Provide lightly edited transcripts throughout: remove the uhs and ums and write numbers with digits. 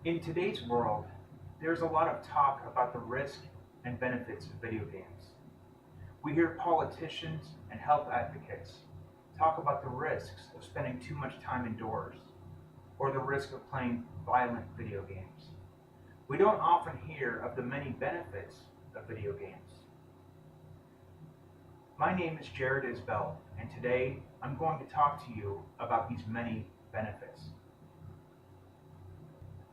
In today's world, there's a lot of talk about the risk and benefits of video games. We hear politicians and health advocates talk about the risks of spending too much time indoors or the risk of playing violent video games. We don't often hear of the many benefits of video games. My name is Jared Isbell, and today I'm going to talk to you about these many benefits.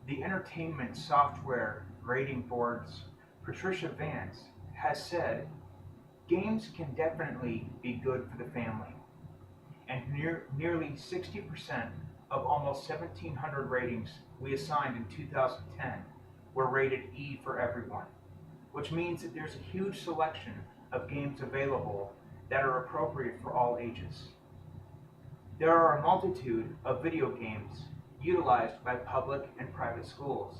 The entertainment software rating board's Patricia Vance has said games can definitely be good for the family, and nearly 60% of almost 1,700 ratings we assigned in 2010 were rated E for everyone, which means that there's a huge selection of games available that are appropriate for all ages. There are a multitude of video games utilized by public and private schools,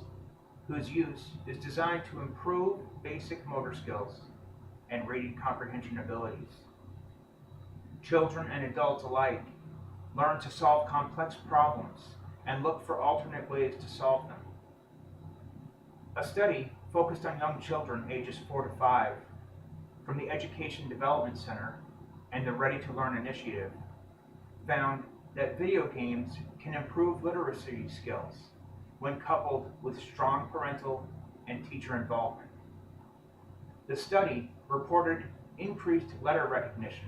whose use is designed to improve basic motor skills and reading comprehension abilities. Children and adults alike learn to solve complex problems and look for alternate ways to solve them. A study focused on young children ages 4 to 5 from the Education Development Center and the Ready to Learn initiative found that video games can improve literacy skills when coupled with strong parental and teacher involvement. The study reported increased letter recognition,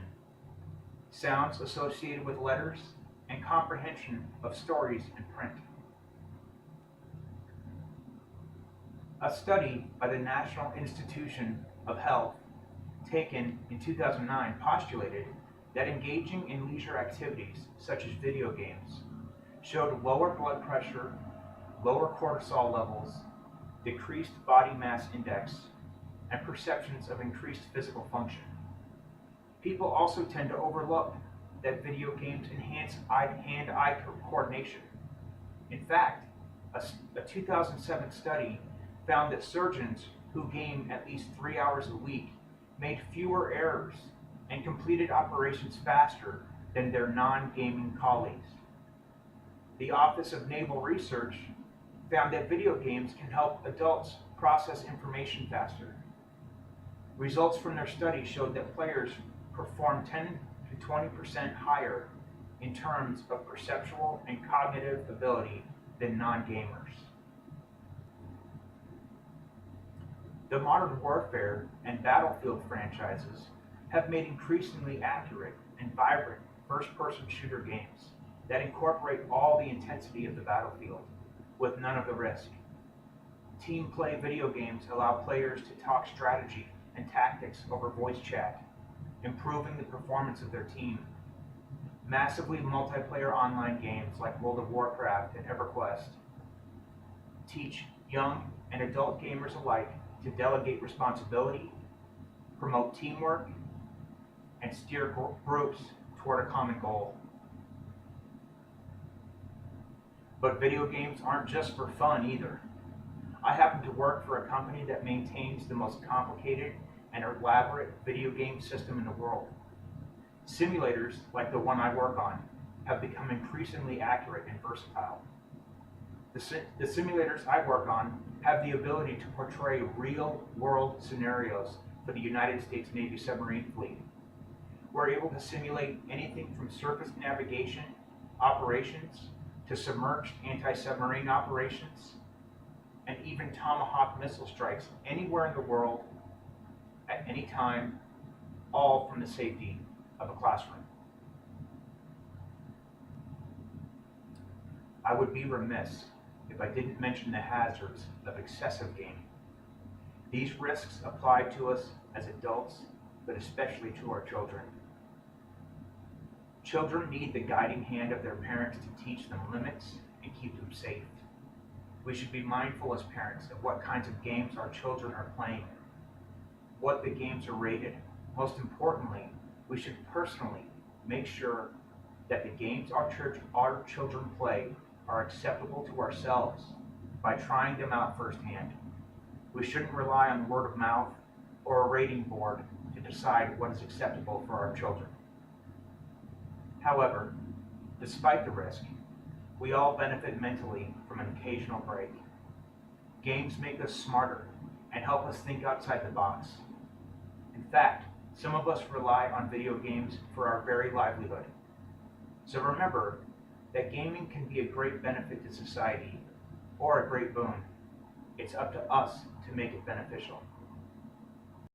sounds associated with letters, and comprehension of stories in print. A study by the National Institution of Health taken in 2009 postulated that engaging in leisure activities such as video games showed lower blood pressure, lower cortisol levels, decreased body mass index, and perceptions of increased physical function. People also tend to overlook that video games enhance hand-eye coordination. In fact, a 2007 study found that surgeons who game at least 3 hours a week made fewer errors and completed operations faster than their non-gaming colleagues. The Office of Naval Research found that video games can help adults process information faster. Results from their study showed that players perform 10 to 20% higher in terms of perceptual and cognitive ability than non-gamers. The Modern Warfare and Battlefield franchises have made increasingly accurate and vibrant first-person shooter games that incorporate all the intensity of the battlefield with none of the risk. Team play video games allow players to talk strategy and tactics over voice chat, improving the performance of their team. Massively multiplayer online games like World of Warcraft and EverQuest teach young and adult gamers alike to delegate responsibility, promote teamwork, and steer groups toward a common goal. But video games aren't just for fun either. I happen to work for a company that maintains the most complicated and elaborate video game system in the world. Simulators, like the one I work on, have become increasingly accurate and versatile. The simulators I work on have the ability to portray real-world scenarios for the United States Navy submarine fleet. We're able to simulate anything from surface navigation operations to submerged anti-submarine operations, and even Tomahawk missile strikes anywhere in the world, at any time, all from the safety of a classroom. I would be remiss if I didn't mention the hazards of excessive gaming. These risks apply to us as adults, but especially to our children. Children need the guiding hand of their parents to teach them limits and keep them safe. We should be mindful as parents of what kinds of games our children are playing, what the games are rated. Most importantly, we should personally make sure that the games our children play are acceptable to ourselves by trying them out firsthand. We shouldn't rely on word of mouth or a rating board to decide what is acceptable for our children. However, despite the risk, we all benefit mentally from an occasional break. Games make us smarter and help us think outside the box. In fact, some of us rely on video games for our very livelihood. So remember that gaming can be a great benefit to society or a great boon. It's up to us to make it beneficial.